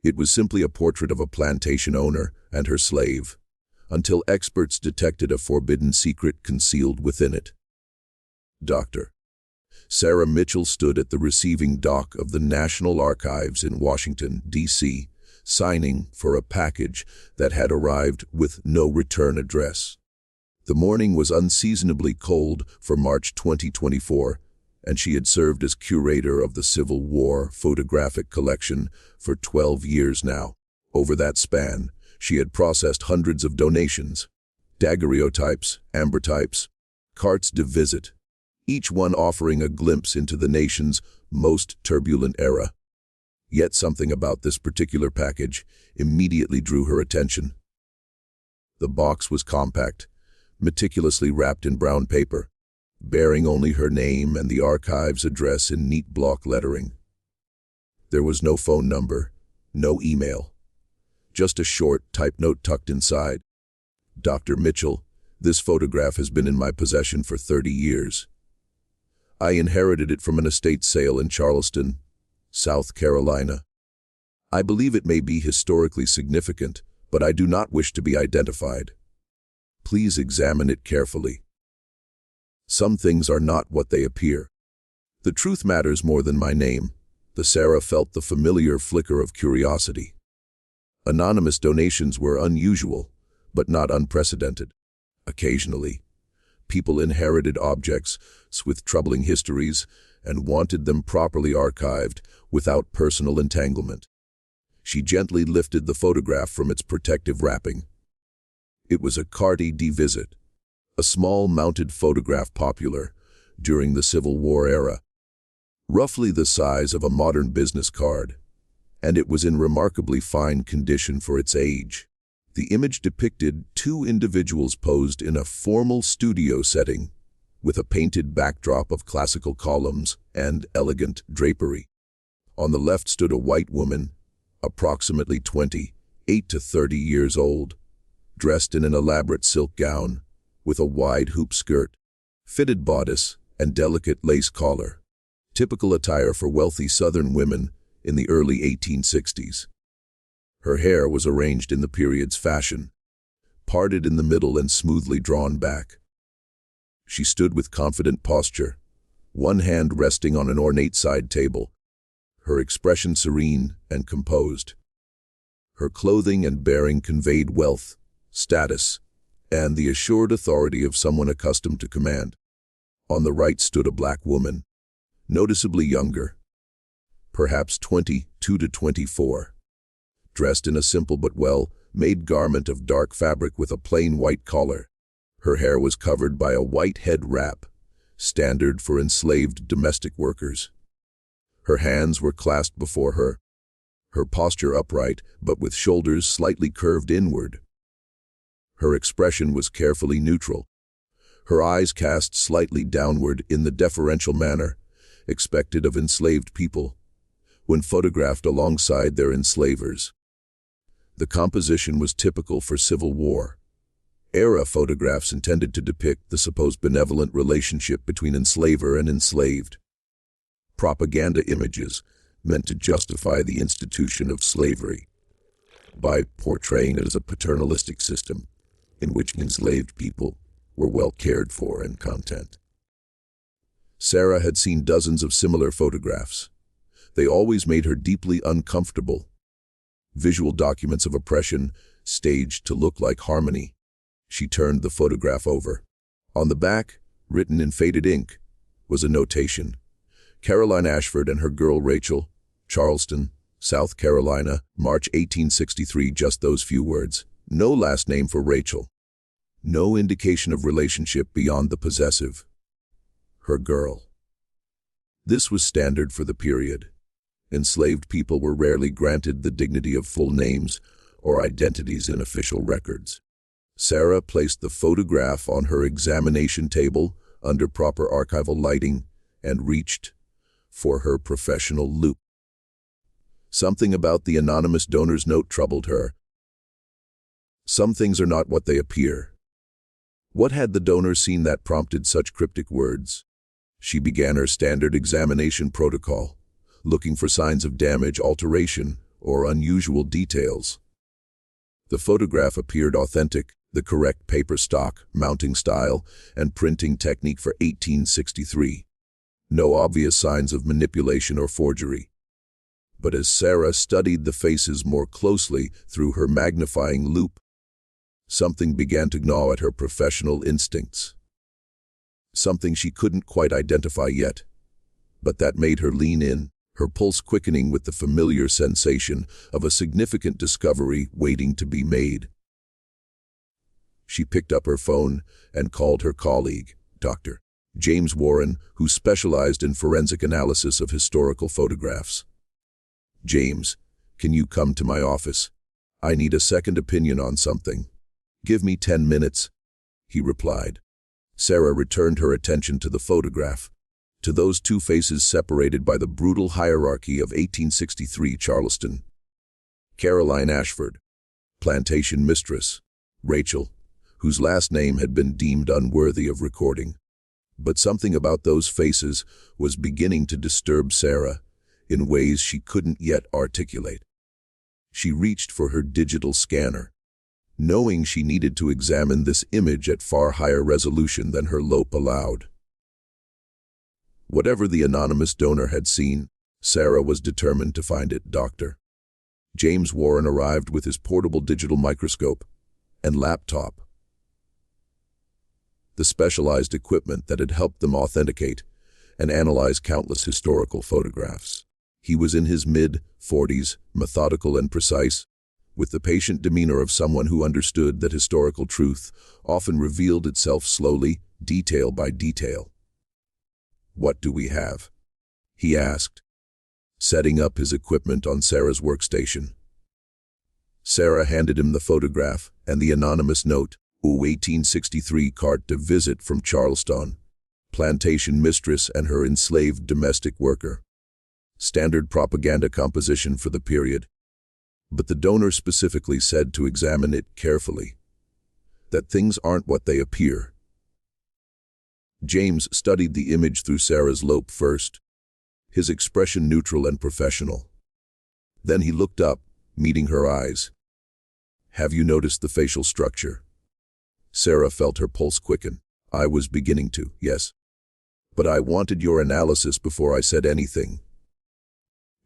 It was simply a portrait of a plantation owner and her slave, until experts detected a forbidden secret concealed within it. Dr. Sarah Mitchell stood at the receiving dock of the National Archives in Washington, D.C., signing for a package that had arrived with no return address. The morning was unseasonably cold for March 2024, and she had served as curator of the Civil War photographic collection for 12 years now. Over that span, she had processed hundreds of donations, daguerreotypes, ambrotypes, cartes de visite, each one offering a glimpse into the nation's most turbulent era. Yet something about this particular package immediately drew her attention. The box was compact, meticulously wrapped in brown paper, bearing only her name and the archive's address in neat block lettering. There was no phone number, no email, just a short typed note tucked inside. Dr. Mitchell, this photograph has been in my possession for 30 years. I inherited it from an estate sale in Charleston, South Carolina. I believe it may be historically significant, but I do not wish to be identified. Please examine it carefully. Some things are not what they appear. The truth matters more than my name. The Sarah felt the familiar flicker of curiosity. Anonymous donations were unusual, but not unprecedented. Occasionally, people inherited objects with troubling histories and wanted them properly archived without personal entanglement. She gently lifted the photograph from its protective wrapping. It was a carte de visite, a small mounted photograph popular during the Civil War era, roughly the size of a modern business card, and it was in remarkably fine condition for its age. The image depicted two individuals posed in a formal studio setting, with a painted backdrop of classical columns and elegant drapery. On the left stood a white woman, approximately 28 to 30 years old, dressed in an elaborate silk gown, with a wide hoop skirt, fitted bodice, and delicate lace collar, typical attire for wealthy Southern women in the early 1860s. Her hair was arranged in the period's fashion, parted in the middle and smoothly drawn back. She stood with confident posture, one hand resting on an ornate side table, her expression serene and composed. Her clothing and bearing conveyed wealth, status, and the assured authority of someone accustomed to command. On the right stood a black woman, noticeably younger, perhaps 22 to 24, dressed in a simple but well-made garment of dark fabric with a plain white collar. Her hair was covered by a white head wrap, standard for enslaved domestic workers. Her hands were clasped before her, her posture upright but with shoulders slightly curved inward. Her expression was carefully neutral, her eyes cast slightly downward in the deferential manner expected of enslaved people when photographed alongside their enslavers. The composition was typical for Civil War era photographs intended to depict the supposed benevolent relationship between enslaver and enslaved. Propaganda images meant to justify the institution of slavery by portraying it as a paternalistic system in which enslaved people were well cared for and content. Sarah had seen dozens of similar photographs. They always made her deeply uncomfortable. Visual documents of oppression staged to look like harmony. She turned the photograph over. On the back, written in faded ink, was a notation. Caroline Ashford and her girl Rachel, Charleston, South Carolina, March 1863, just those few words. No last name for Rachel. No indication of relationship beyond the possessive. Her girl. This was standard for the period. Enslaved people were rarely granted the dignity of full names or identities in official records. Sarah placed the photograph on her examination table under proper archival lighting and reached for her professional loupe. Something about the anonymous donor's note troubled her. Some things are not what they appear. What had the donor seen that prompted such cryptic words? She began her standard examination protocol, looking for signs of damage, alteration, or unusual details. The photograph appeared authentic, the correct paper stock, mounting style, and printing technique for 1863. No obvious signs of manipulation or forgery. But as Sarah studied the faces more closely through her magnifying loupe, something began to gnaw at her professional instincts. Something she couldn't quite identify yet, but that made her lean in, her pulse quickening with the familiar sensation of a significant discovery waiting to be made. She picked up her phone and called her colleague, Dr. James Warren, who specialized in forensic analysis of historical photographs. "James, can you come to my office? I need a second opinion on something." "Give me 10 minutes, he replied. Sarah returned her attention to the photograph, to those two faces separated by the brutal hierarchy of 1863 Charleston. Caroline Ashford, plantation mistress; Rachel, whose last name had been deemed unworthy of recording. But something about those faces was beginning to disturb Sarah in ways she couldn't yet articulate. She reached for her digital scanner, knowing she needed to examine this image at far higher resolution than her loupe allowed. Whatever the anonymous donor had seen, Sarah was determined to find it. Dr. James Warren arrived with his portable digital microscope and laptop, the specialized equipment that had helped them authenticate and analyze countless historical photographs. He was in his mid-40s, methodical and precise, with the patient demeanor of someone who understood that historical truth often revealed itself slowly, detail by detail. "What do we have?" he asked, setting up his equipment on Sarah's workstation. Sarah handed him the photograph and the anonymous note, 1863 carte de visite from Charleston, plantation mistress and her enslaved domestic worker. Standard propaganda composition for the period. But the donor specifically said to examine it carefully, that things aren't what they appear. James studied the image through Sarah's loupe first, his expression neutral and professional. Then he looked up, meeting her eyes. "Have you noticed the facial structure?" Sarah felt her pulse quicken. "I was beginning to, yes. But I wanted your analysis before I said anything."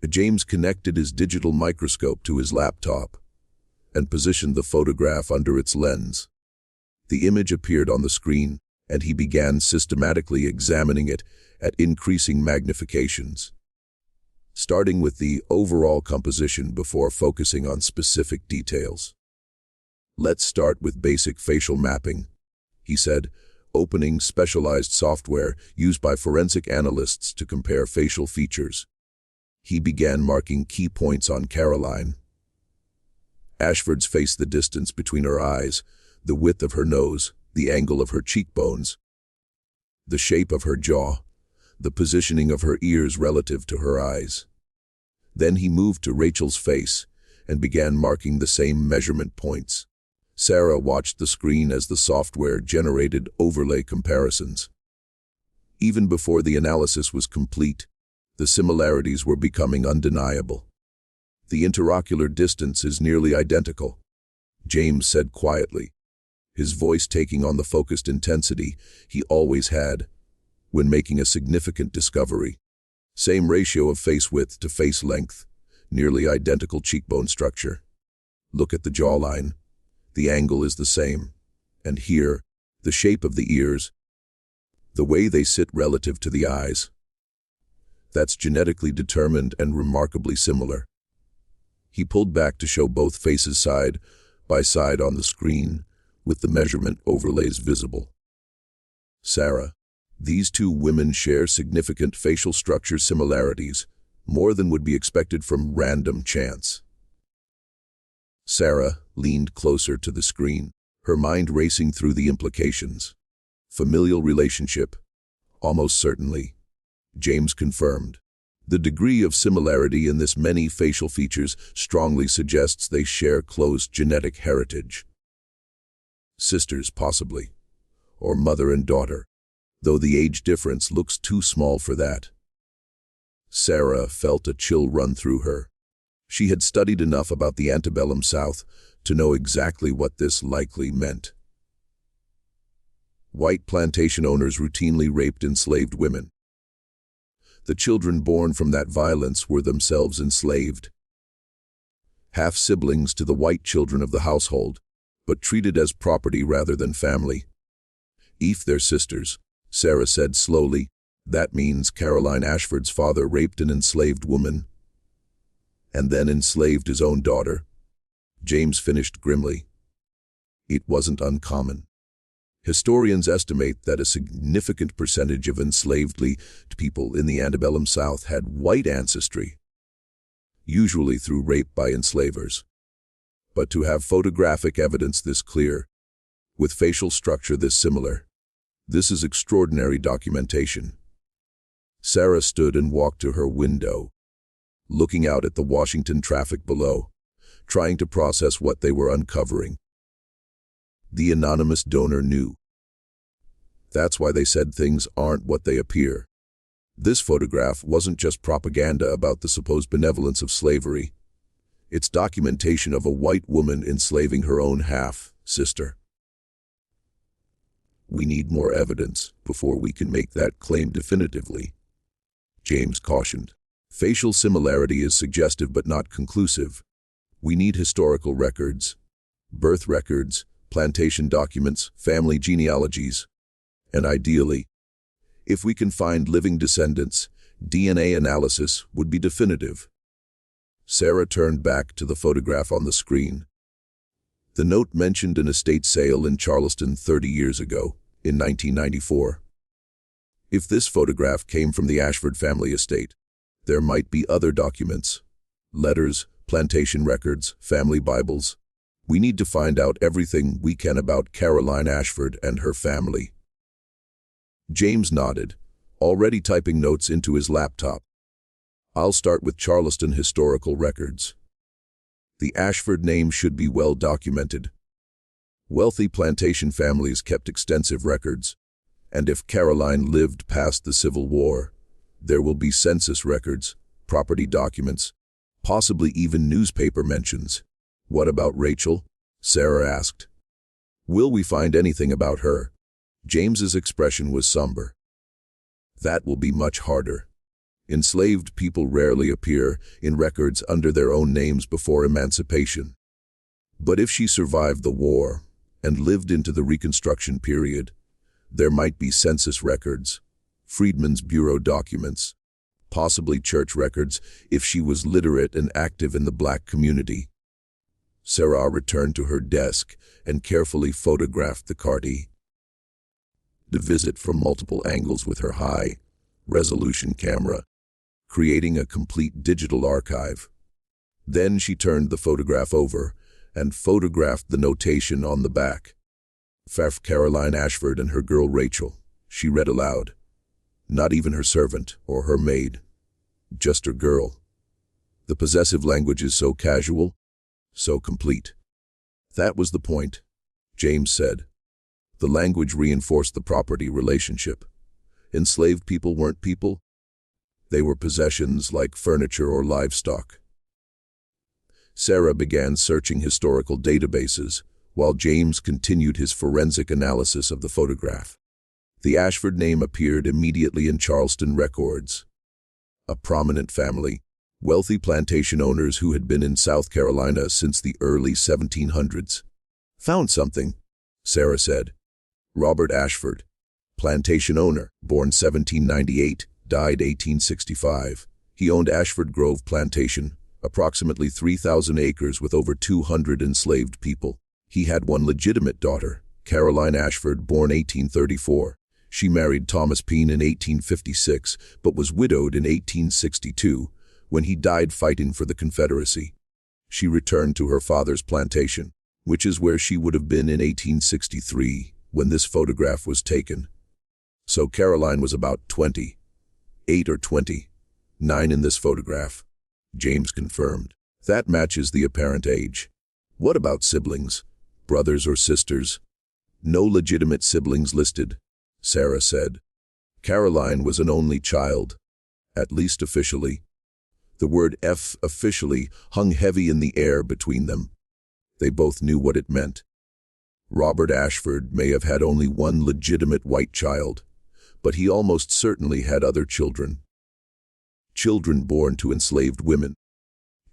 James connected his digital microscope to his laptop and positioned the photograph under its lens. The image appeared on the screen, and he began systematically examining it at increasing magnifications, starting with the overall composition before focusing on specific details. "Let's start with basic facial mapping," he said, opening specialized software used by forensic analysts to compare facial features. He began marking key points on Caroline. Ashford's face: the distance between her eyes, the width of her nose, the angle of her cheekbones, the shape of her jaw, the positioning of her ears relative to her eyes. Then he moved to Rachel's face and began marking the same measurement points. Sarah watched the screen as the software generated overlay comparisons. Even before the analysis was complete, the similarities were becoming undeniable. "The interocular distance is nearly identical," James said quietly, his voice taking on the focused intensity he always had when making a significant discovery. "Same ratio of face width to face length, nearly identical cheekbone structure. Look at the jawline. The angle is the same. And here, the shape of the ears, the way they sit relative to the eyes. That's genetically determined and remarkably similar." He pulled back to show both faces side by side on the screen, with the measurement overlays visible. "Sarah, these two women share significant facial structure similarities, more than would be expected from random chance." Sarah leaned closer to the screen, her mind racing through the implications. "Familial relationship, almost certainly," James confirmed. "The degree of similarity in this many facial features strongly suggests they share close genetic heritage. Sisters, possibly, or mother and daughter, though the age difference looks too small for that." Sarah felt a chill run through her. She had studied enough about the antebellum South to know exactly what this likely meant. White plantation owners routinely raped enslaved women. The children born from that violence were themselves enslaved. Half-siblings to the white children of the household, but treated as property rather than family. If they're sisters, Sarah said slowly, that means Caroline Ashford's father raped an enslaved woman and then enslaved his own daughter. James finished grimly. It wasn't uncommon. Historians estimate that a significant percentage of enslaved people in the antebellum South had white ancestry, usually through rape by enslavers. But to have photographic evidence this clear, with facial structure this similar, this is extraordinary documentation. Sarah stood and walked to her window, looking out at the Washington traffic below, trying to process what they were uncovering. The anonymous donor knew. That's why they said things aren't what they appear. This photograph wasn't just propaganda about the supposed benevolence of slavery. It's documentation of a white woman enslaving her own half-sister. We need more evidence before we can make that claim definitively, James cautioned. Facial similarity is suggestive but not conclusive. We need historical records, birth records, plantation documents, family genealogies, and ideally, if we can find living descendants, DNA analysis would be definitive. Sarah turned back to the photograph on the screen. The note mentioned an estate sale in Charleston 30 years ago, in 1994. If this photograph came from the Ashford family estate, there might be other documents, letters, plantation records, family Bibles. We need to find out everything we can about Caroline Ashford and her family. James nodded, already typing notes into his laptop. I'll start with Charleston historical records. The Ashford name should be well documented. Wealthy plantation families kept extensive records, and if Caroline lived past the Civil War, there will be census records, property documents, possibly even newspaper mentions. What about Rachel? Sarah asked. Will we find anything about her? James's expression was somber. That will be much harder. Enslaved people rarely appear in records under their own names before emancipation. But if she survived the war and lived into the Reconstruction period, there might be census records, Freedmen's Bureau documents, possibly church records if she was literate and active in the black community. Sarah returned to her desk and carefully photographed the CART-E. The visit from multiple angles with her high-resolution camera, creating a complete digital archive. Then she turned the photograph over and photographed the notation on the back. Caroline Ashford and her girl Rachel, she read aloud. Not even her servant or her maid, just her girl. The possessive language is so casual, so complete. That was the point, James said. The language reinforced the property relationship. Enslaved people weren't people. They were possessions like furniture or livestock. Sarah began searching historical databases, while James continued his forensic analysis of the photograph. The Ashford name appeared immediately in Charleston records. A prominent family, wealthy plantation owners who had been in South Carolina since the early 1700s. Found something, Sarah said. Robert Ashford, plantation owner, born 1798, died 1865. He owned Ashford Grove Plantation, approximately 3,000 acres with over 200 enslaved people. He had one legitimate daughter, Caroline Ashford, born 1834. She married Thomas Pean in 1856, but was widowed in 1862, when he died fighting for the Confederacy. She returned to her father's plantation, which is where she would have been in 1863, when this photograph was taken. So Caroline was about 28 or 29 in this photograph, James confirmed. That matches the apparent age. What about siblings, brothers or sisters? No legitimate siblings listed, Sarah said. Caroline was an only child, at least officially. The word F officially hung heavy in the air between them. They both knew what it meant. Robert Ashford may have had only one legitimate white child, but he almost certainly had other children. Children born to enslaved women.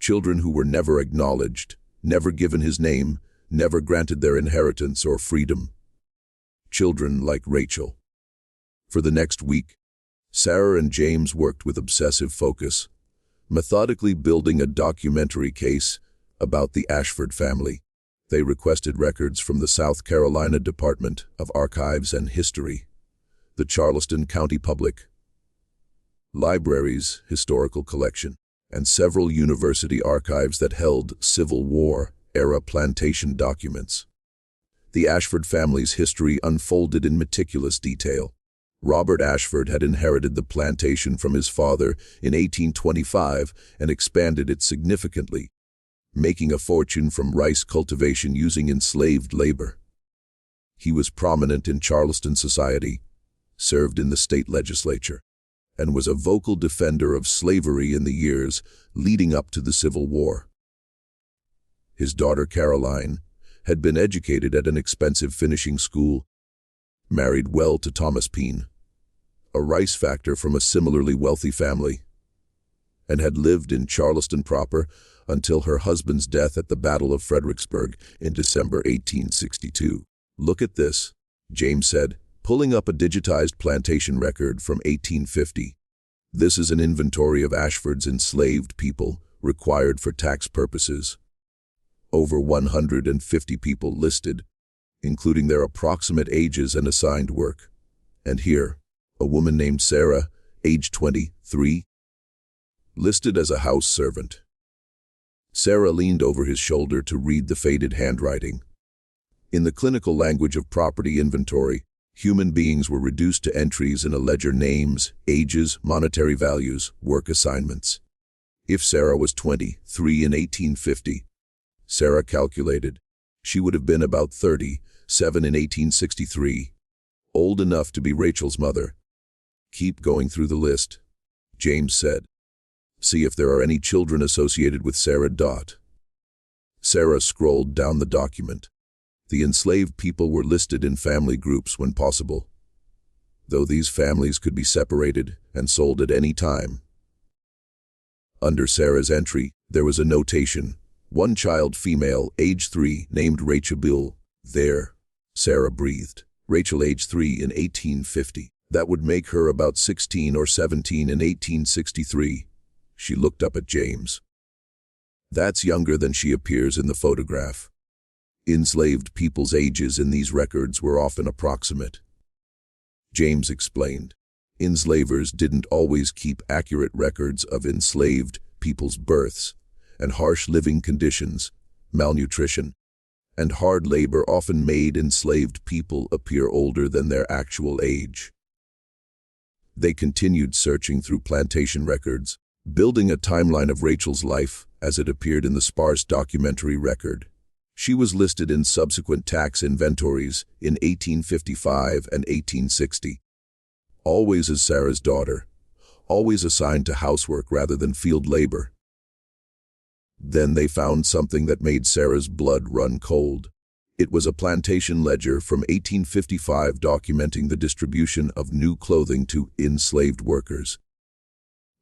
Children who were never acknowledged, never given his name, never granted their inheritance or freedom. Children like Rachel. For the next week, Sarah and James worked with obsessive focus, methodically building a documentary case about the Ashford family. They requested records from the South Carolina Department of Archives and History, the Charleston County Public Library's historical collection, and several university archives that held Civil War-era plantation documents. The Ashford family's history unfolded in meticulous detail. Robert Ashford had inherited the plantation from his father in 1825 and expanded it significantly, making a fortune from rice cultivation using enslaved labor. He was prominent in Charleston society, served in the state legislature, and was a vocal defender of slavery in the years leading up to the Civil War. His daughter Caroline had been educated at an expensive finishing school, married well to Thomas Pean, a rice factor from a similarly wealthy family, and had lived in Charleston proper until her husband's death at the Battle of Fredericksburg in December 1862. "Look at this," James said, pulling up a digitized plantation record from 1850. "This is an inventory of Ashford's enslaved people required for tax purposes. Over 150 people listed, including their approximate ages and assigned work. And here, a woman named Sarah, age 23, listed as a house servant." Sarah leaned over his shoulder to read the faded handwriting. In the clinical language of property inventory, human beings were reduced to entries in a ledger: names, ages, monetary values, work assignments. If Sarah was 23 in 1850, Sarah calculated, she would have been about 37 in 1863, old enough to be Rachel's mother. "Keep going through the list," James said. "See if there are any children associated with Sarah. Sarah scrolled down the document. The enslaved people were listed in family groups when possible, though these families could be separated and sold at any time. Under Sarah's entry, there was a notation: one child, female, age 3, named Rachel Bill. There, Sarah breathed. Rachel, age 3 in 1850. That would make her about 16 or 17 in 1863. She looked up at James. "That's younger than she appears in the photograph." Enslaved people's ages in these records were often approximate. James explained. Enslavers didn't always keep accurate records of enslaved people's births, and harsh living conditions, malnutrition, and hard labor often made enslaved people appear older than their actual age. They continued searching through plantation records, building a timeline of Rachel's life as it appeared in the sparse documentary record. She was listed in subsequent tax inventories in 1855 and 1860. Always as Sarah's daughter, always assigned to housework rather than field labor. Then they found something that made Sarah's blood run cold. It was a plantation ledger from 1855 documenting the distribution of new clothing to enslaved workers.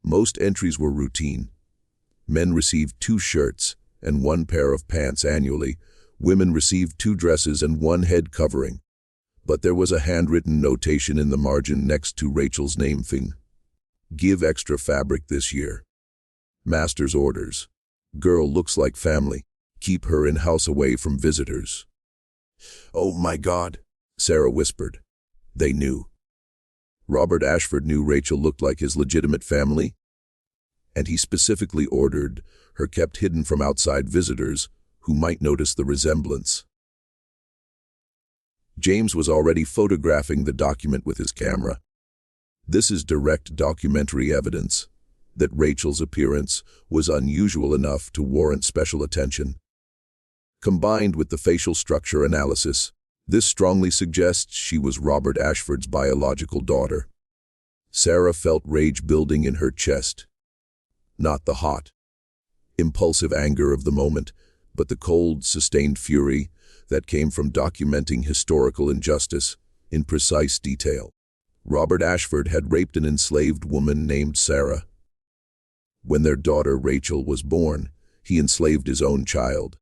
Most entries were routine. Men received 2 shirts and 1 pair of pants annually. Women received 2 dresses and 1 head covering. But there was a handwritten notation in the margin next to Rachel's name: "Give extra fabric this year. Master's orders. Girl looks like family. Keep her in house away from visitors." "Oh my God," Sarah whispered. They knew. Robert Ashford knew Rachel looked like his legitimate family, and he specifically ordered her kept hidden from outside visitors who might notice the resemblance. James was already photographing the document with his camera. This is direct documentary evidence that Rachel's appearance was unusual enough to warrant special attention. Combined with the facial structure analysis, this strongly suggests she was Robert Ashford's biological daughter. Sarah felt rage building in her chest. not the hot, impulsive anger of the moment, but the cold, sustained fury that came from documenting historical injustice in precise detail. Robert Ashford had raped an enslaved woman named Sarah. When their daughter Rachel was born, he enslaved his own child.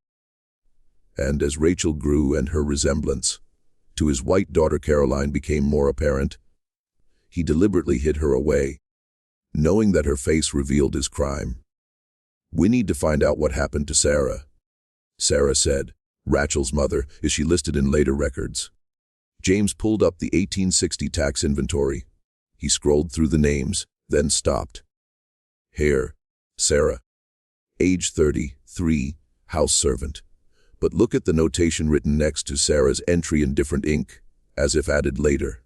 And as Rachel grew and her resemblance to his white daughter Caroline became more apparent, he deliberately hid her away, knowing that her face revealed his crime. "We need to find out what happened to Sarah," Sarah said. "Rachel's mother. Is she listed in later records?" James pulled up the 1860 tax inventory. He scrolled through the names, then stopped. "Here, Sarah. Age 33, house servant. But look at the notation written next to Sarah's entry in different ink, as if added later.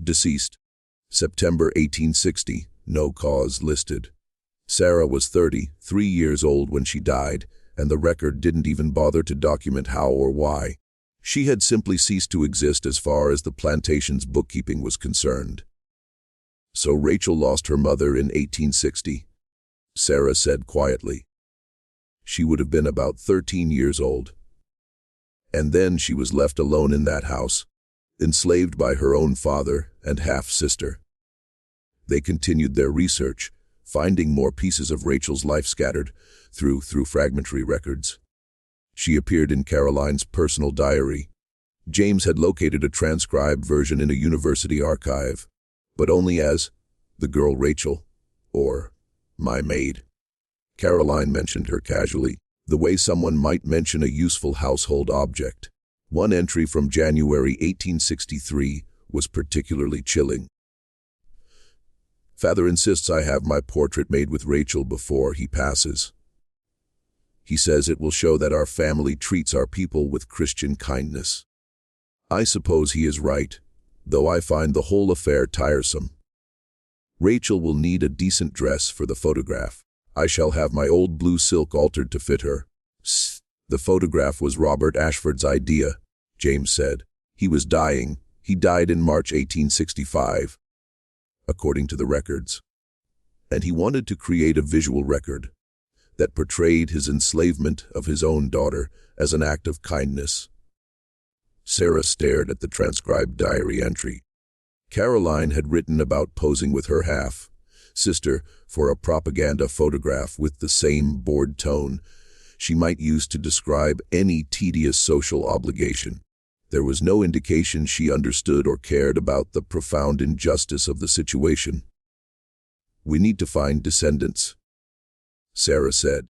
Deceased. September 1860, no cause listed." Sarah was 33 years old when she died, and the record didn't even bother to document how or why. She had simply ceased to exist as far as the plantation's bookkeeping was concerned. "So Rachel lost her mother in 1860, Sarah said quietly. "She would have been about 13 years old. And then she was left alone in that house, enslaved by her own father and half-sister." They continued their research, finding more pieces of Rachel's life scattered through fragmentary records. She appeared in Caroline's personal diary. James had located a transcribed version in a university archive, but only as "the girl Rachel," or "my maid." Caroline mentioned her casually, the way someone might mention a useful household object. One entry from January 1863 was particularly chilling. "Father insists I have my portrait made with Rachel before he passes. He says it will show that our family treats our people with Christian kindness. I suppose he is right, though I find the whole affair tiresome. Rachel will need a decent dress for the photograph. I shall have my old blue silk altered to fit her." "The photograph was Robert Ashford's idea," James said. "He was dying. He died in March 1865, according to the records. And he wanted to create a visual record that portrayed his enslavement of his own daughter as an act of kindness." Sarah stared at the transcribed diary entry. Caroline had written about posing with her half-sister for a propaganda photograph with the same bored tone she might use to describe any tedious social obligation. There was no indication she understood or cared about the profound injustice of the situation. "We need to find descendants," Sarah said.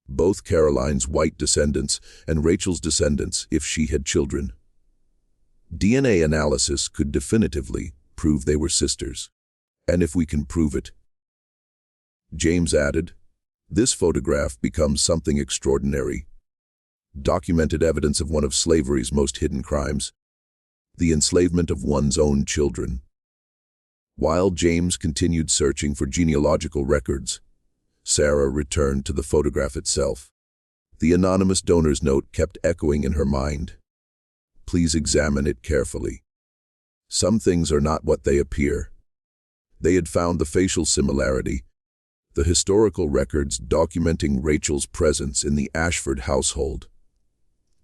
"Both Caroline's white descendants and Rachel's descendants if she had children. DNA analysis could definitively prove they were sisters. And if we can prove it," James added, "this photograph becomes something extraordinary. Documented evidence of one of slavery's most hidden crimes, the enslavement of one's own children." While James continued searching for genealogical records, Sarah returned to the photograph itself. The anonymous donor's note kept echoing in her mind. "Please examine it carefully. Some things are not what they appear." They had found the facial similarity, the historical records documenting Rachel's presence in the Ashford household,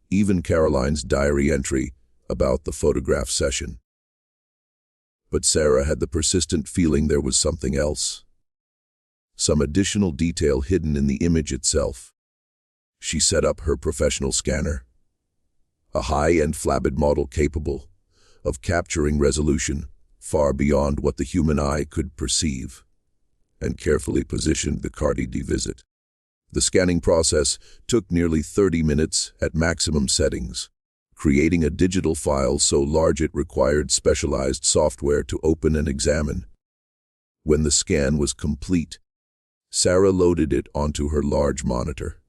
even Caroline's diary entry about the photograph session. But Sarah had the persistent feeling there was something else, some additional detail hidden in the image itself. She set up her professional scanner, a high-end flabid model capable of capturing resolution far beyond what the human eye could perceive, and carefully positioned the Cardi visit. The scanning process took nearly 30 minutes at maximum settings, creating a digital file so large it required specialized software to open and examine. When the scan was complete, Sarah loaded it onto her large monitor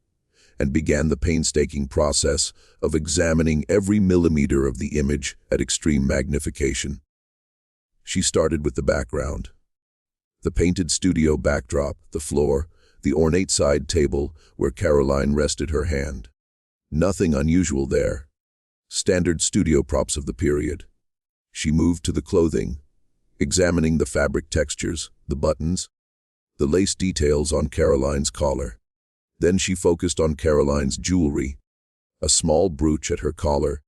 and began the painstaking process of examining every millimeter of the image at extreme magnification. She started with the background. The painted studio backdrop, the floor, the ornate side table where Caroline rested her hand. Nothing unusual there. Standard studio props of the period. She moved to the clothing, examining the fabric textures, the buttons, the lace details on Caroline's collar. Then she focused on Caroline's jewelry, a small brooch at her collar,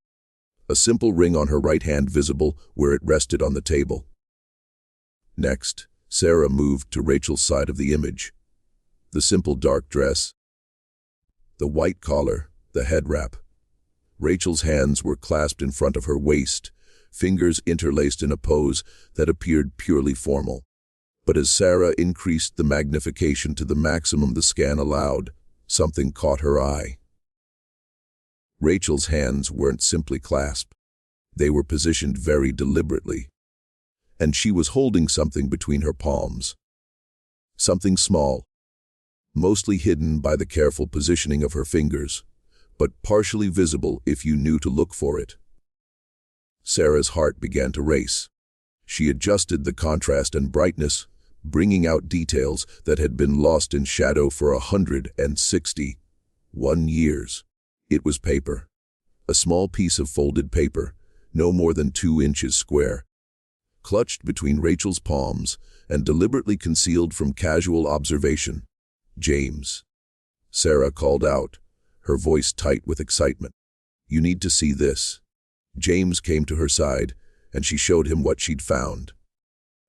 a simple ring on her right hand visible where it rested on the table. Next, Sarah moved to Rachel's side of the image. The simple dark dress, the white collar, the head wrap. Rachel's hands were clasped in front of her waist, fingers interlaced in a pose that appeared purely formal. But as Sarah increased the magnification to the maximum the scan allowed, something caught her eye. Rachel's hands weren't simply clasped. They were positioned very deliberately. And she was holding something between her palms. Something small, mostly hidden by the careful positioning of her fingers, but partially visible if you knew to look for it. Sarah's heart began to race. She adjusted the contrast and brightness, bringing out details that had been lost in shadow for 161 years. It was paper. A small piece of folded paper, no more than 2 inches square, clutched between Rachel's palms and deliberately concealed from casual observation. "James," Sarah called out, her voice tight with excitement. "You need to see this." James came to her side, and she showed him what she'd found.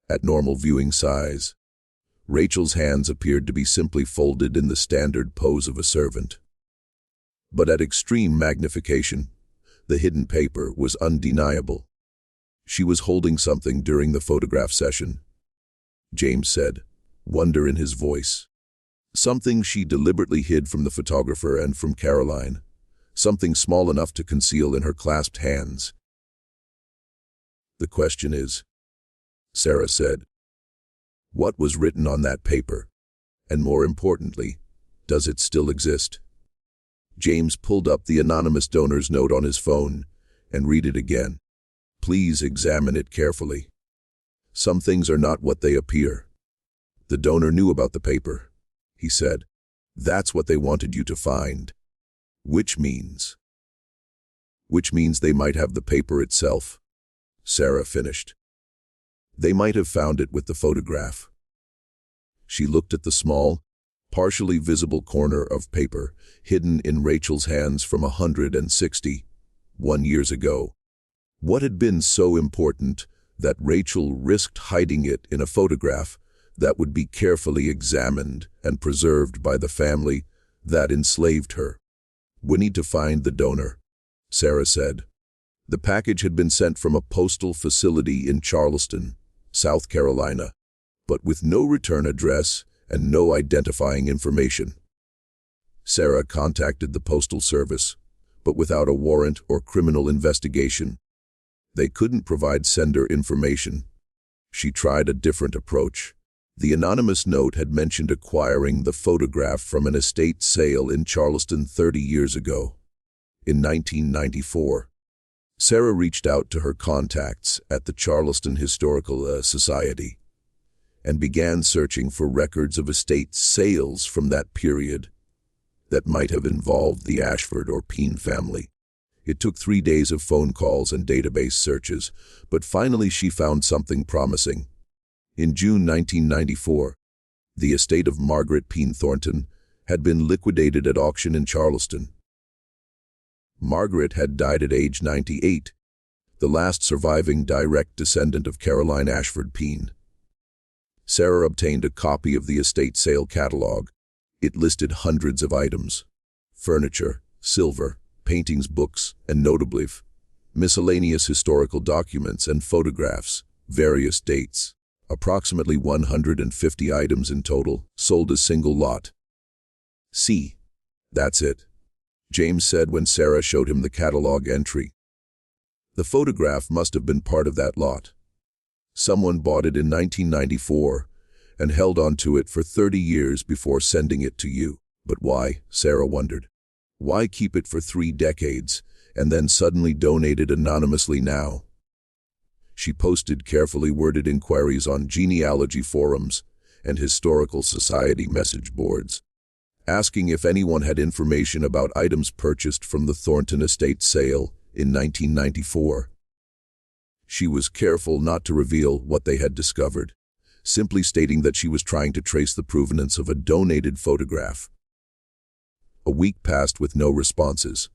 At normal viewing size, Rachel's hands appeared to be simply folded in the standard pose of a servant. But at extreme magnification, the hidden paper was undeniable. She was holding something during the photograph session, James said, wonder in his voice. Something she deliberately hid from the photographer and from Caroline, something small enough to conceal in her clasped hands. "The question is," Sarah said, "what was written on that paper? And more importantly, does it still exist?" James pulled up the anonymous donor's note on his phone and read it again. "Please examine it carefully. Some things are not what they appear." The donor knew about the paper, he said. "That's what they wanted you to find. Which means they might have the paper itself," Sarah finished. "They might have found it with the photograph." She looked at the small, partially visible corner of paper hidden in Rachel's hands from 161 years ago. What had been so important that Rachel risked hiding it in a photograph that would be carefully examined and preserved by the family that enslaved her? "We need to find the donor," Sarah said. The package had been sent from a postal facility in Charleston, South Carolina, but with no return address and no identifying information. Sarah contacted the Postal Service, but without a warrant or criminal investigation. They couldn't provide sender information. She tried a different approach. The anonymous note had mentioned acquiring the photograph from an estate sale in Charleston 30 years ago. In 1994, Sarah reached out to her contacts at the Charleston Historical Society and began searching for records of estate sales from that period that might have involved the Ashford or Peen family. It took 3 days of phone calls and database searches, but finally she found something promising. In June 1994, the estate of Margaret Peen Thornton had been liquidated at auction in Charleston. Margaret had died at age 98, the last surviving direct descendant of Caroline Ashford Peen. Sarah obtained a copy of the estate sale catalog. It listed hundreds of items: furniture, silver, paintings, books, and notably, miscellaneous historical documents and photographs, various dates. Approximately 150 items in total, sold a single lot. "See, that's it," James said when Sarah showed him the catalog entry. "The photograph must have been part of that lot. Someone bought it in 1994 and held on to it for 30 years before sending it to you. But why?" Sarah wondered. "Why keep it for 3 decades and then suddenly donate it anonymously now?" She posted carefully worded inquiries on genealogy forums and historical society message boards, asking if anyone had information about items purchased from the Thornton estate sale in 1994. She was careful not to reveal what they had discovered, simply stating that she was trying to trace the provenance of a donated photograph. A week passed with no responses.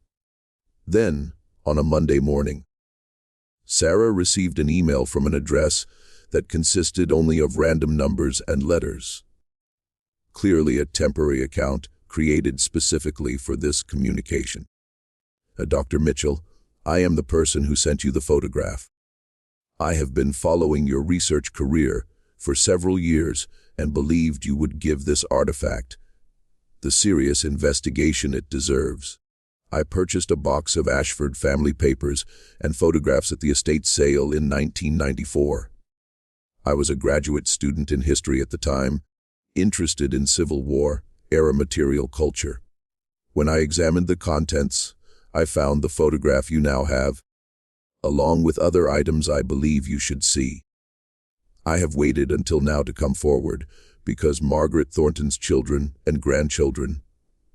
Then, on a Monday morning, Sarah received an email from an address that consisted only of random numbers and letters. Clearly a temporary account created specifically for this communication. Dr. Mitchell, I am the person who sent you the photograph. I have been following your research career for several years and believed you would give this artifact the serious investigation it deserves. I purchased a box of Ashford family papers and photographs at the estate sale in 1994. I was a graduate student in history at the time, interested in Civil War-era material culture. When I examined the contents, I found the photograph you now have, along with other items I believe you should see. I have waited until now to come forward because Margaret Thornton's children and grandchildren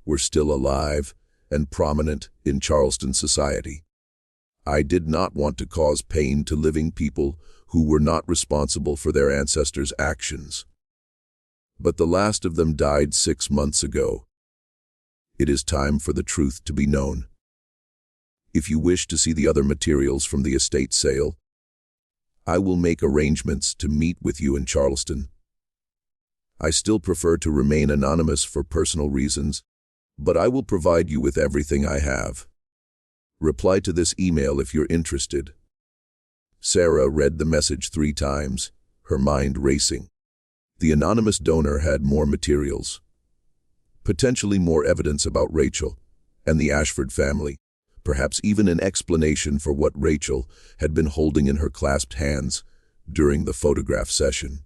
were still alive and prominent in Charleston society. I did not want to cause pain to living people who were not responsible for their ancestors' actions. But the last of them died 6 months ago. It is time for the truth to be known. If you wish to see the other materials from the estate sale, I will make arrangements to meet with you in Charleston. I still prefer to remain anonymous for personal reasons, but I will provide you with everything I have. Reply to this email if you're interested. Sarah read the message 3 times, her mind racing. The anonymous donor had more materials, potentially more evidence about Rachel and the Ashford family, perhaps even an explanation for what Rachel had been holding in her clasped hands during the photograph session.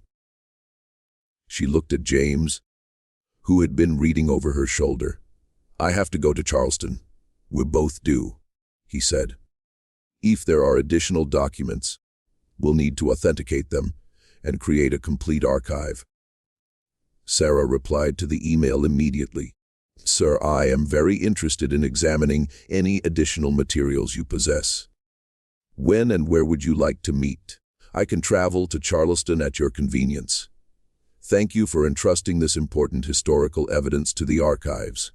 She looked at James, who had been reading over her shoulder. I have to go to Charleston. We both do, he said. If there are additional documents, we'll need to authenticate them and create a complete archive. Sarah replied to the email immediately. Sir, I am very interested in examining any additional materials you possess. When and where would you like to meet? I can travel to Charleston at your convenience. Thank you for entrusting this important historical evidence to the archives.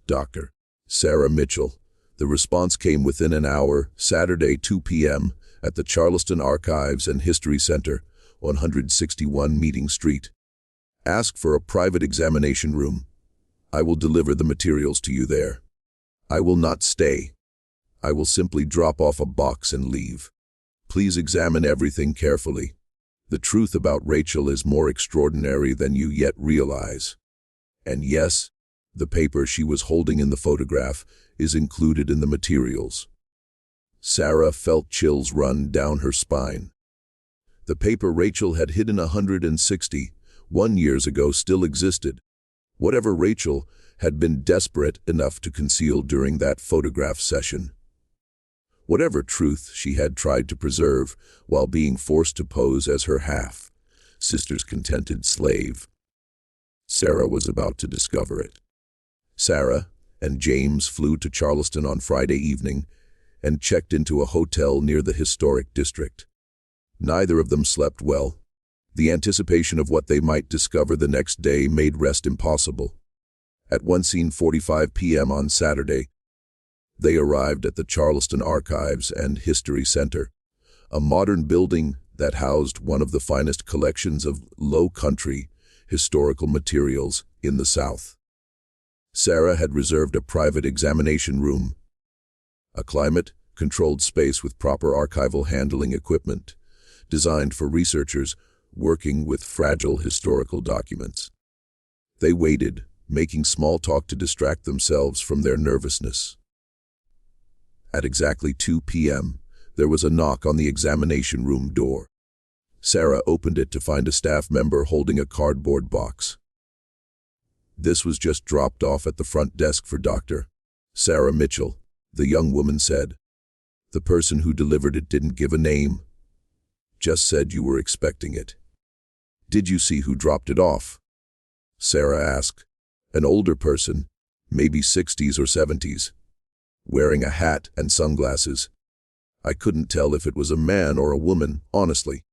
Dr. Sarah Mitchell. The response came within an hour, Saturday, 2 p.m., at the Charleston Archives and History Center, 161 Meeting Street. Ask for a private examination room. I will deliver the materials to you there. I will not stay. I will simply drop off a box and leave. Please examine everything carefully. The truth about Rachel is more extraordinary than you yet realize. And yes, the paper she was holding in the photograph is included in the materials. Sarah felt chills run down her spine. The paper Rachel had hidden 161 years ago still existed. Whatever Rachel had been desperate enough to conceal during that photograph session. Whatever truth she had tried to preserve while being forced to pose as her half-sister's contented slave. Sarah was about to discover it. Sarah and James flew to Charleston on Friday evening and checked into a hotel near the historic district. Neither of them slept well. The anticipation of what they might discover the next day made rest impossible. At 1:45 p.m. on Saturday, they arrived at the Charleston Archives and History Center, a modern building that housed one of the finest collections of low-country historical materials in the South. Sarah had reserved a private examination room, a climate-controlled space with proper archival handling equipment, designed for researchers working with fragile historical documents. They waited, making small talk to distract themselves from their nervousness. At exactly 2 p.m., there was a knock on the examination room door. Sarah opened it to find a staff member holding a cardboard box. This was just dropped off at the front desk for Dr. Sarah Mitchell, the young woman said. The person who delivered it didn't give a name, just said you were expecting it. Did you see who dropped it off? Sarah asked. An older person, maybe 60s or 70s, wearing a hat and sunglasses. I couldn't tell if it was a man or a woman, honestly.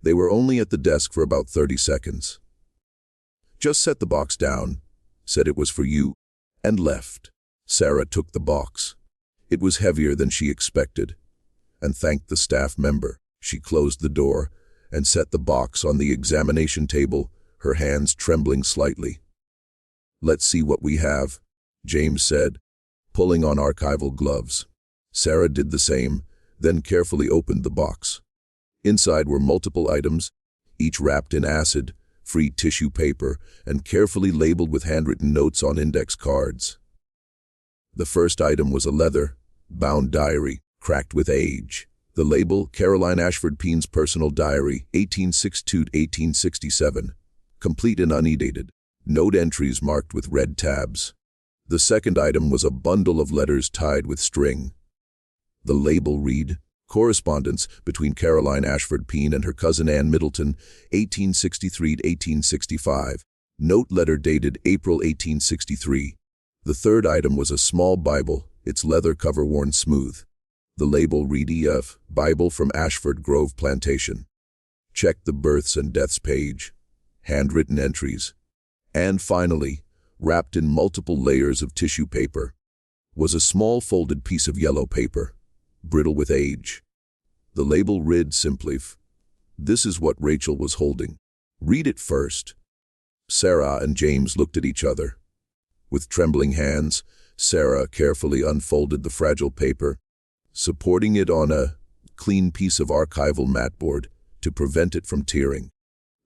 They were only at the desk for about 30 seconds. Just set the box down, said it was for you, and left. Sarah took the box. It was heavier than she expected, and thanked the staff member. She closed the door and set the box on the examination table, her hands trembling slightly. "Let's see what we have," James said, pulling on archival gloves. Sarah did the same, then carefully opened the box. Inside were multiple items, each wrapped in acid-free tissue paper and carefully labeled with handwritten notes on index cards. The first item was a leather-bound diary, cracked with age. The label, Caroline Ashford Peen's personal diary, 1862-1867, complete and unedited. Note entries marked with red tabs. The second item was a bundle of letters tied with string. The label read, "Correspondence between Caroline Ashford Peen and her cousin Anne Middleton, 1863-1865. Note letter dated April 1863. The third item was a small Bible, its leather cover worn smooth. The label read EF, Bible from Ashford Grove Plantation. Check the births and deaths page. Handwritten entries. And finally, wrapped in multiple layers of tissue paper, was a small folded piece of yellow paper, brittle with age. The label read simply, "This is what Rachel was holding. Read it first." Sarah and James looked at each other. With trembling hands, Sarah carefully unfolded the fragile paper, supporting it on a clean piece of archival matboard to prevent it from tearing.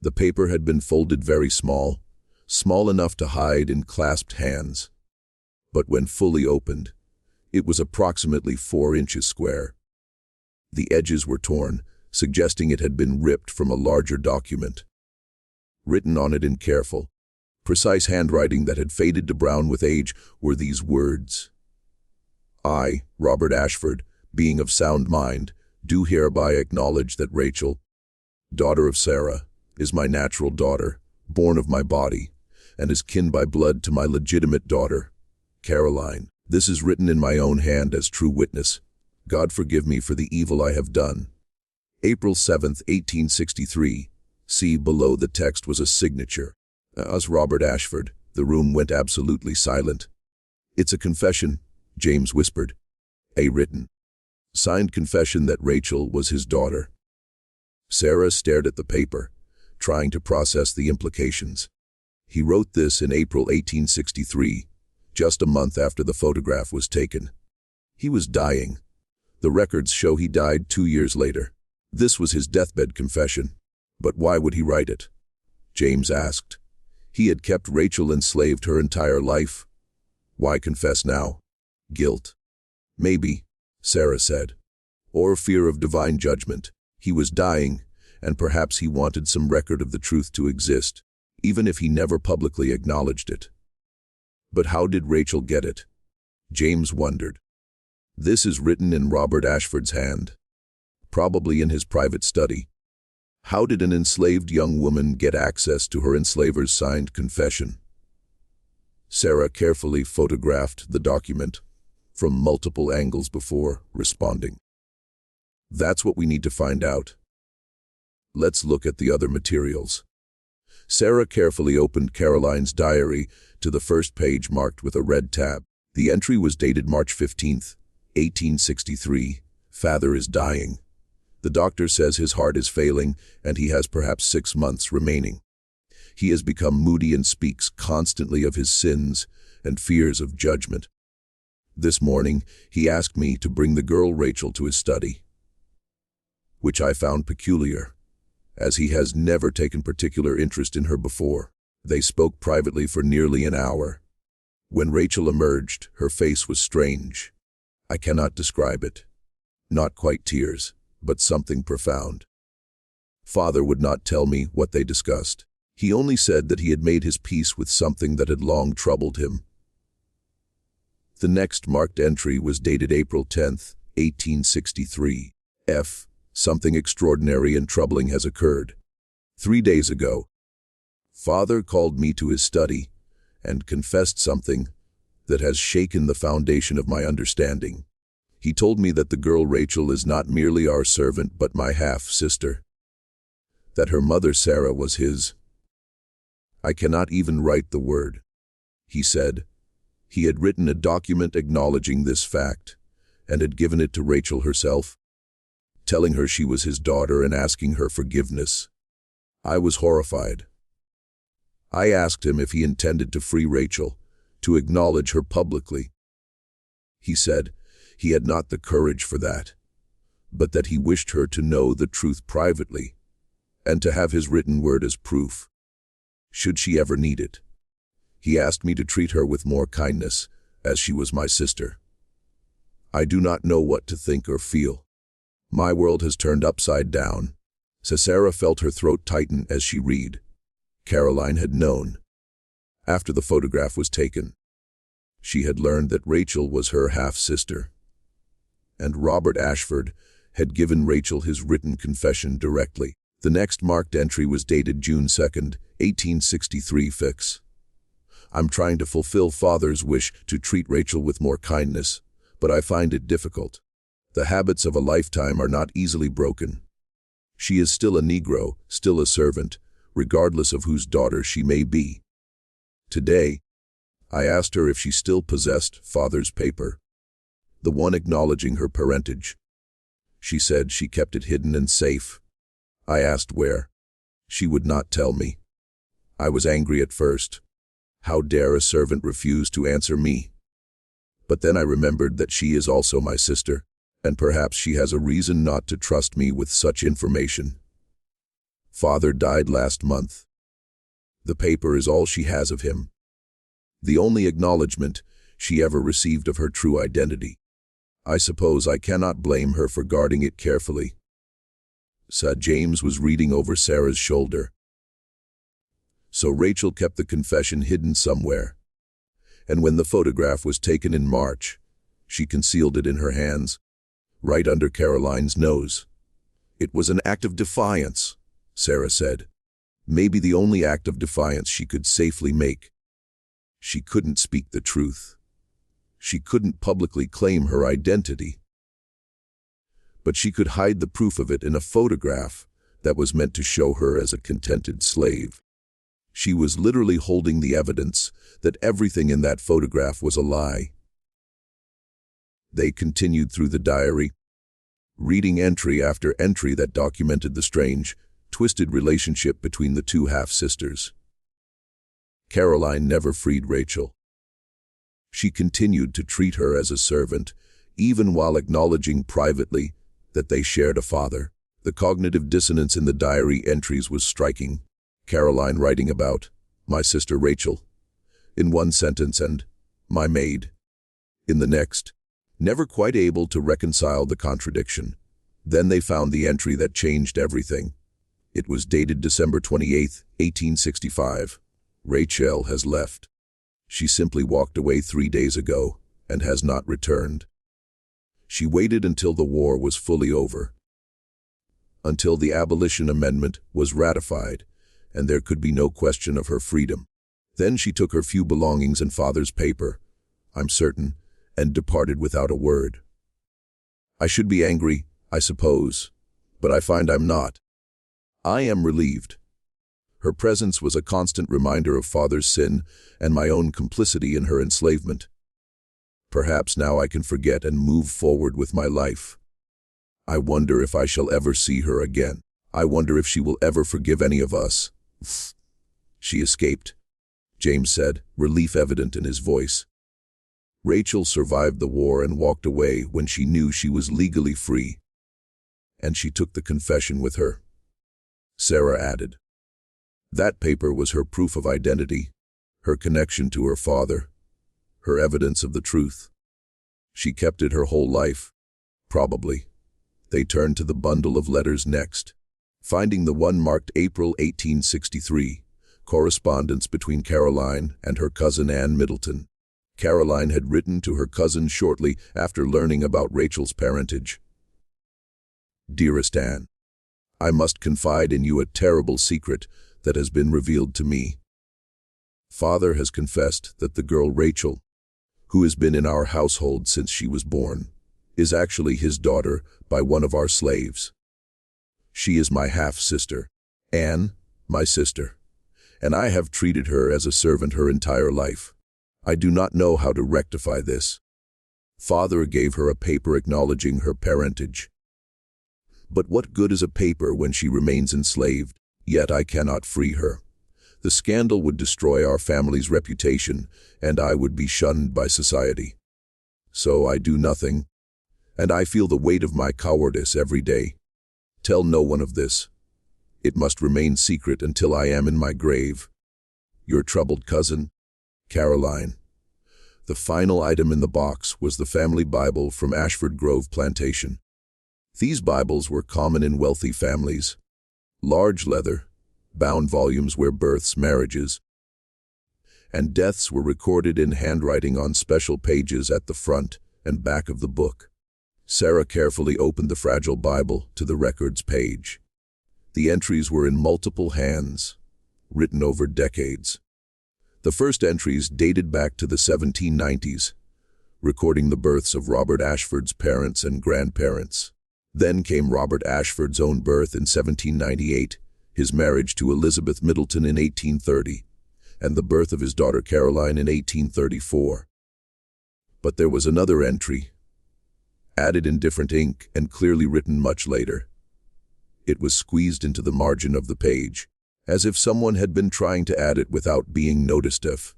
The paper had been folded very small enough to hide in clasped hands. But when fully opened, it was approximately 4 inches square. The edges were torn, suggesting it had been ripped from a larger document. Written on it in careful, precise handwriting that had faded to brown with age were these words: "I, Robert Ashford, being of sound mind, do hereby acknowledge that Rachel, daughter of Sarah, is my natural daughter, born of my body, and is kin by blood to my legitimate daughter, Caroline. This is written in my own hand as true witness. God forgive me for the evil I have done. April 7th, 1863. See below the text was a signature. As Robert Ashford, the room went absolutely silent. "It's a confession," James whispered. "A written, signed confession that Rachel was his daughter." Sarah stared at the paper, trying to process the implications. He wrote this in April 1863, just a month after the photograph was taken. He was dying. The records show he died 2 years later. This was his deathbed confession. But why would he write it? James asked. He had kept Rachel enslaved her entire life. Why confess now? Guilt. Maybe, Sarah said. Or fear of divine judgment. He was dying, and perhaps he wanted some record of the truth to exist, even if he never publicly acknowledged it. But how did Rachel get it? James wondered. This is written in Robert Ashford's hand, probably in his private study. How did an enslaved young woman get access to her enslaver's signed confession? Sarah carefully photographed the document from multiple angles before responding. That's what we need to find out. Let's look at the other materials. Sarah carefully opened Caroline's diary to the first page marked with a red tab. The entry was dated March 15th, 1863. Father is dying. The doctor says his heart is failing and he has perhaps 6 months remaining. He has become moody and speaks constantly of his sins and fears of judgment. This morning, he asked me to bring the girl Rachel to his study, which I found peculiar, as he has never taken particular interest in her before. They spoke privately for nearly an hour. When Rachel emerged, her face was strange. I cannot describe it. Not quite tears, but something profound. Father would not tell me what they discussed. He only said that he had made his peace with something that had long troubled him. The next marked entry was dated April 10th, 1863. F. Something extraordinary and troubling has occurred. 3 days ago, Father called me to his study and confessed something that has shaken the foundation of my understanding. He told me that the girl Rachel is not merely our servant but my half-sister. that her mother Sarah was his. "I cannot even write the word," he said. He had written a document acknowledging this fact, and had given it to Rachel herself, telling her she was his daughter and asking her forgiveness. I was horrified. I asked him if he intended to free Rachel, to acknowledge her publicly. He said he had not the courage for that, but that he wished her to know the truth privately, and to have his written word as proof, should she ever need it. He asked me to treat her with more kindness, as she was my sister. I do not know what to think or feel. My world has turned upside down. Sarah felt her throat tighten as she read. Caroline had known. After the photograph was taken, she had learned that Rachel was her half-sister, and Robert Ashford had given Rachel his written confession directly. The next marked entry was dated June 2nd, 1863 fix. "I'm trying to fulfill Father's wish to treat Rachel with more kindness, but I find it difficult. The habits of a lifetime are not easily broken. She is still a Negro, still a servant, regardless of whose daughter she may be. Today, I asked her if she still possessed Father's paper, the one acknowledging her parentage. She said she kept it hidden and safe. I asked where. She would not tell me. I was angry at first. How dare a servant refuse to answer me? But then I remembered that she is also my sister, and perhaps she has a reason not to trust me with such information. Father died last month. The paper is all she has of him, the only acknowledgement she ever received of her true identity. I suppose I cannot blame her for guarding it carefully." Sir James was reading over Sarah's shoulder. So Rachel kept the confession hidden somewhere, and when the photograph was taken in March, she concealed it in her hands, right under Caroline's nose. "It was an act of defiance," Sarah said. "Maybe the only act of defiance she could safely make. She couldn't speak the truth. She couldn't publicly claim her identity. But she could hide the proof of it in a photograph that was meant to show her as a contented slave. She was literally holding the evidence that everything in that photograph was a lie." They continued through the diary, reading entry after entry that documented the strange, twisted relationship between the two half-sisters. Caroline never freed Rachel. She continued to treat her as a servant, even while acknowledging privately that they shared a father. The cognitive dissonance in the diary entries was striking. Caroline writing about "my sister Rachel" in one sentence and "my maid" in the next, never quite able to reconcile the contradiction. Then they found the entry that changed everything. It was dated December 28, 1865. "Rachel has left. She simply walked away 3 days ago and has not returned. She waited until the war was fully over, until the Abolition Amendment was ratified, and there could be no question of her freedom. Then she took her few belongings and Father's paper, I'm certain, and departed without a word. I should be angry, I suppose, but I find I'm not. I am relieved. Her presence was a constant reminder of Father's sin and my own complicity in her enslavement. Perhaps now I can forget and move forward with my life. I wonder if I shall ever see her again. I wonder if she will ever forgive any of us." "She escaped," James said, relief evident in his voice. "Rachel survived the war and walked away when she knew she was legally free. And she took the confession with her," Sarah added. "That paper was her proof of identity, her connection to her father, her evidence of the truth. She kept it her whole life, probably." They turned to the bundle of letters next, finding the one marked April 1863, correspondence between Caroline and her cousin Ann Middleton. Caroline had written to her cousin shortly after learning about Rachel's parentage. "Dearest Ann, I must confide in you a terrible secret that has been revealed to me. Father has confessed that the girl Rachel, who has been in our household since she was born, is actually his daughter by one of our slaves. She is my half-sister, Anne, my sister, and I have treated her as a servant her entire life. I do not know how to rectify this. Father gave her a paper acknowledging her parentage. But what good is a paper when she remains enslaved? Yet I cannot free her. The scandal would destroy our family's reputation, and I would be shunned by society. So I do nothing, and I feel the weight of my cowardice every day. Tell no one of this. It must remain secret until I am in my grave. Your troubled cousin, Caroline. The final item in the box was the family Bible from Ashford Grove Plantation. These Bibles were common in wealthy families. Large leather, bound volumes where births, marriages, and deaths were recorded in handwriting on special pages at the front and back of the book. Sarah carefully opened the fragile Bible to the records page. The entries were in multiple hands, written over decades. The first entries dated back to the 1790s, recording the births of Robert Ashford's parents and grandparents. Then came Robert Ashford's own birth in 1798, his marriage to Elizabeth Middleton in 1830, and the birth of his daughter Caroline in 1834. But there was another entry, added in different ink and clearly written much later. It was squeezed into the margin of the page, as if someone had been trying to add it without being noticed of.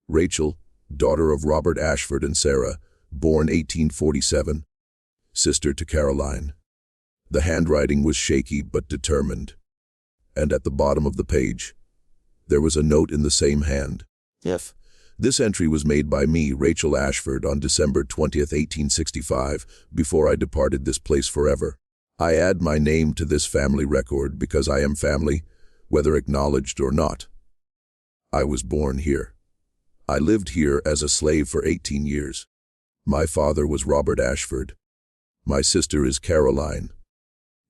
Rachel, daughter of Robert Ashford and Sarah, born 1847, sister to Caroline. The handwriting was shaky but determined, and at the bottom of the page, there was a note in the same hand. If this entry was made by me, Rachel Ashford, on December 20th, 1865, before I departed this place forever. I add my name to this family record because I am family, whether acknowledged or not. I was born here. I lived here as a slave for 18 years. My father was Robert Ashford. My sister is Caroline.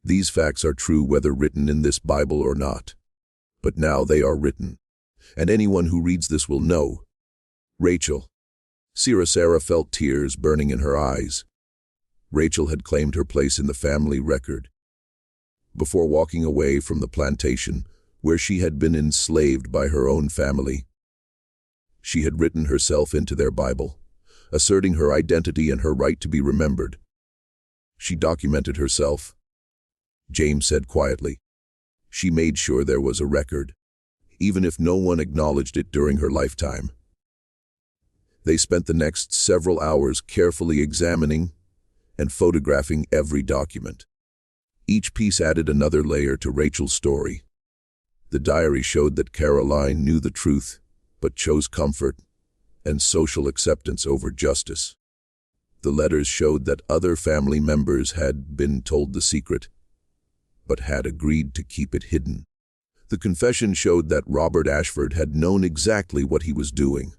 These facts are true whether written in this Bible or not. But now they are written, and anyone who reads this will know. Rachel. Sarah felt tears burning in her eyes. Rachel had claimed her place in the family record. Before walking away from the plantation, where she had been enslaved by her own family, she had written herself into their Bible, asserting her identity and her right to be remembered. She documented herself. James said quietly. She made sure there was a record, even if no one acknowledged it during her lifetime. They spent the next several hours carefully examining and photographing every document. Each piece added another layer to Rachel's story. The diary showed that Caroline knew the truth, but chose comfort and social acceptance over justice. The letters showed that other family members had been told the secret, but had agreed to keep it hidden. The confession showed that Robert Ashford had known exactly what he was doing,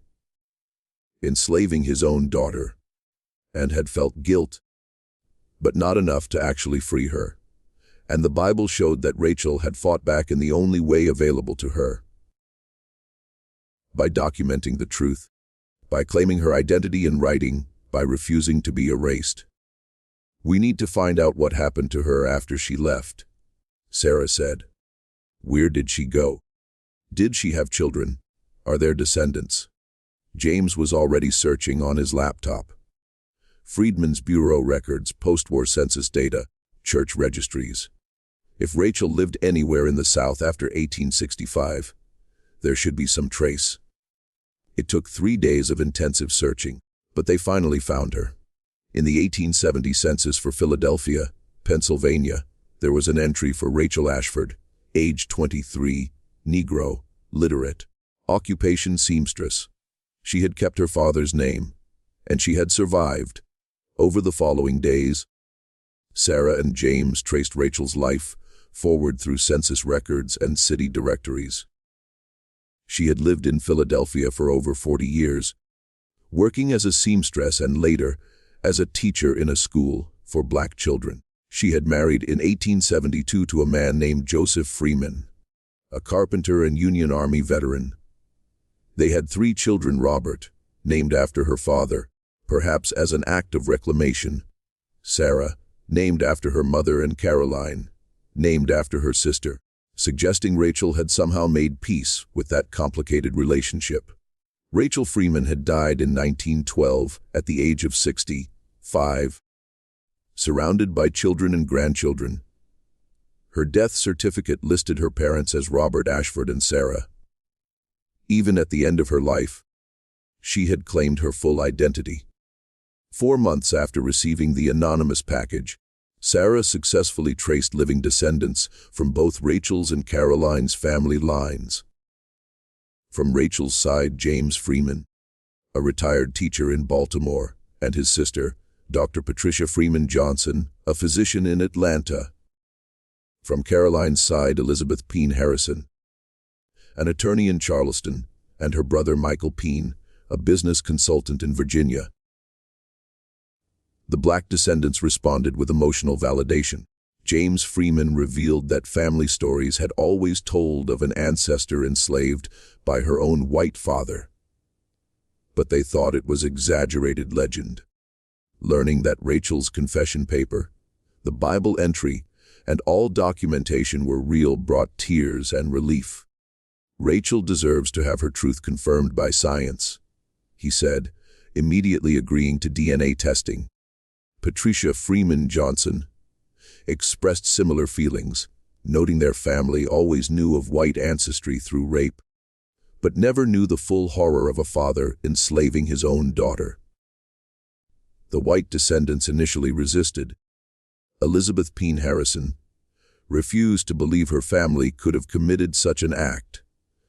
enslaving his own daughter, and had felt guilt, but not enough to actually free her. And the Bible showed that Rachel had fought back in the only way available to her. By documenting the truth, by claiming her identity in writing, by refusing to be erased. We need to find out what happened to her after she left, Sarah said. Where did she go? Did she have children? Are there descendants? James was already searching on his laptop. Freedmen's Bureau records, post-war census data, church registries. If Rachel lived anywhere in the South after 1865, there should be some trace. It took 3 days of intensive searching, but they finally found her. In the 1870 census for Philadelphia, Pennsylvania, there was an entry for Rachel Ashford, age 23, Negro, literate, occupation seamstress. She had kept her father's name, and she had survived. Over the following days, Sarah and James traced Rachel's life forward through census records and city directories. She had lived in Philadelphia for over 40 years, working as a seamstress and later as a teacher in a school for black children. She had married in 1872 to a man named Joseph Freeman, a carpenter and Union Army veteran. They had 3 children: Robert, named after her father, perhaps as an act of reclamation; Sarah, named after her mother; and Caroline, named after her sister. suggesting Rachel had somehow made peace with that complicated relationship. Rachel Freeman had died in 1912 at the age of 65, surrounded by children and grandchildren. Her death certificate listed her parents as Robert Ashford and Sarah. Even at the end of her life, she had claimed her full identity. 4 months after receiving the anonymous package, Sarah successfully traced living descendants from both Rachel's and Caroline's family lines. From Rachel's side, James Freeman, a retired teacher in Baltimore, and his sister, Dr. Patricia Freeman Johnson, a physician in Atlanta. From Caroline's side, Elizabeth Peen Harrison, an attorney in Charleston, and her brother Michael Peen, a business consultant in Virginia. The black descendants responded with emotional validation. James Freeman revealed that family stories had always told of an ancestor enslaved by her own white father, but they thought it was exaggerated legend. Learning that Rachel's confession paper, the Bible entry, and all documentation were real brought tears and relief. "Rachel deserves to have her truth confirmed by science," he said, immediately agreeing to DNA testing. Patricia Freeman Johnson expressed similar feelings, noting their family always knew of white ancestry through rape, but never knew the full horror of a father enslaving his own daughter. The white descendants initially resisted. Elizabeth Peen Harrison refused to believe her family could have committed such an act,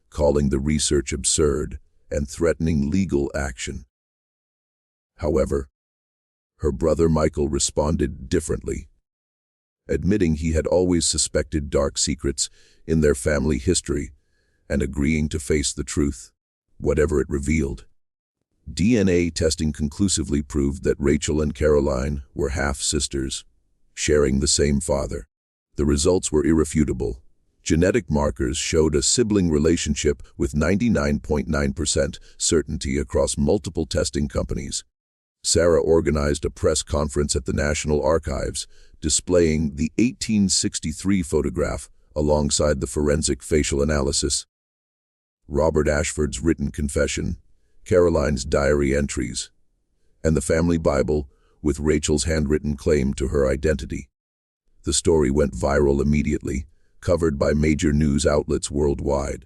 calling the research absurd and threatening legal action. However, her brother Michael responded differently, admitting he had always suspected dark secrets in their family history and agreeing to face the truth, whatever it revealed. DNA testing conclusively proved that Rachel and Caroline were half-sisters, sharing the same father. The results were irrefutable. Genetic markers showed a sibling relationship with 99.9% certainty across multiple testing companies. Sarah organized a press conference at the National Archives, displaying the 1863 photograph alongside the forensic facial analysis. Robert Ashford's written confession, Caroline's diary entries, and the family Bible with Rachel's handwritten claim to her identity. The story went viral immediately, covered by major news outlets worldwide.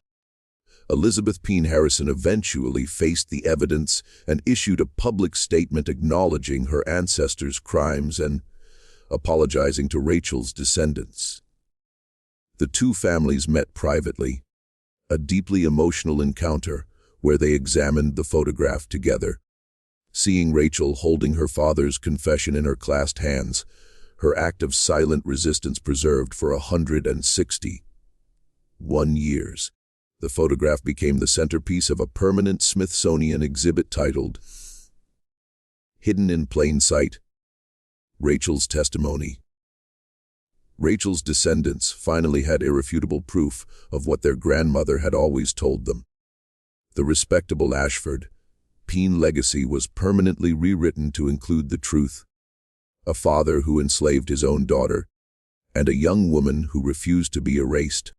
Elizabeth Peen Harrison eventually faced the evidence and issued a public statement acknowledging her ancestors' crimes and apologizing to Rachel's descendants. The two families met privately, a deeply emotional encounter where they examined the photograph together. Seeing Rachel holding her father's confession in her clasped hands, her act of silent resistance preserved for 161 years. The photograph became the centerpiece of a permanent Smithsonian exhibit titled, "Hidden in Plain Sight: Rachel's Testimony." Rachel's descendants finally had irrefutable proof of what their grandmother had always told them. The respectable Ashford Peen legacy was permanently rewritten to include the truth: a father who enslaved his own daughter, and a young woman who refused to be erased.